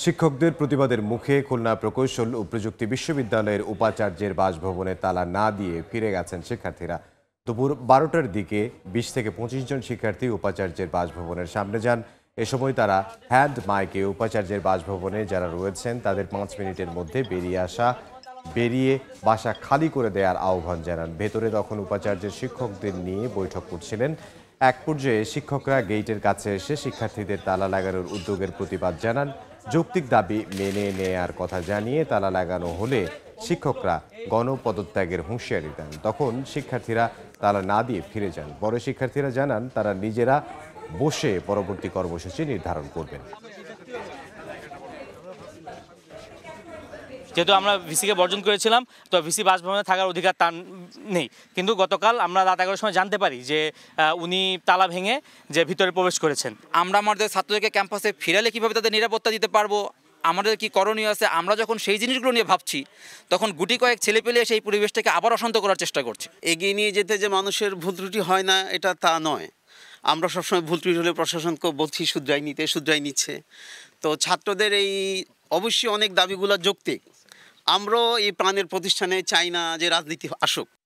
শিক্ষকদের প্রতিবাদের মুখে খুলনা প্রকৌশল ও প্রযুক্তি বিশ্ববিদ্যালয়ের উপাচার্যের বাসভবনে তালা না দিয়ে ফিরে গেছেন শিক্ষার্থীরা। দুপুর 12টার দিকে 20 থেকে 25 জন শিক্ষার্থী উপাচার্যের বাসভবনের সামনে যান। এ সময় তারা হ্যান্ড মাইকে উপাচার্যের বাসভবনে যারা রয়েছেন তাদের 5 মিনিটের মধ্যে বেরিয়ে বাসা খালি করে দেওয়ার আহ্বান জানান। ভেতরে তখন উপাচার্যের শিক্ষকদের নিয়ে বৈঠক করছিলেন। এক পর্যায়ে শিক্ষকরা গেইটের কাছে এসে শিক্ষার্থীদের তালা লাগানোর উদ্যোগের প্রতিবাদ জানান। যৌক্তিক দাবি মেনে নেয়ার কথা জানিয়ে তালা লাগানো হলে শিক্ষকরা গণপদত্যাগের হুঁশিয়ারি দেন। তখন শিক্ষার্থীরা তালা না দিয়ে ফিরে যান। পরে শিক্ষার্থীরা জানান তারা নিজেরা বসে পরবর্তী কর্মসূচি নির্ধারণ করবেন। যেহেতু আমরা ভিসিকে বর্জন করেছিলাম, তো ভিসি বাসভবনে থাকার অধিকার তার নেই। কিন্তু গতকাল আমরা রাত 11টার সময় জানতে পারি যে উনি তালা ভেঙে যে ভিতরে প্রবেশ করেছেন। আমরা আমাদের ছাত্রদেরকে ক্যাম্পাসে ফিরালে কীভাবে তাদের নিরাপত্তা দিতে পারবো, আমাদের কি করণীয় আছে, আমরা যখন সেই জিনিসগুলো নিয়ে ভাবছি তখন গুটি কয়েক ছেলে পেলে সেই পরিবেশটাকে আবার অশান্ত করার চেষ্টা করছে। এগিয়ে নিয়ে যেতে যে মানুষের ভুল ত্রুটি হয় না এটা তা নয়। আমরা সবসময় ভুল ত্রুটি হলে প্রশাসনকে বলছি শুধরাই নিচ্ছে। তো ছাত্রদের এই অবশ্যই অনেক দাবিগুলো যৌক্তিক। আমরাও এই প্রাণের প্রতিষ্ঠানে চাই না যে রাজনীতি আসুক।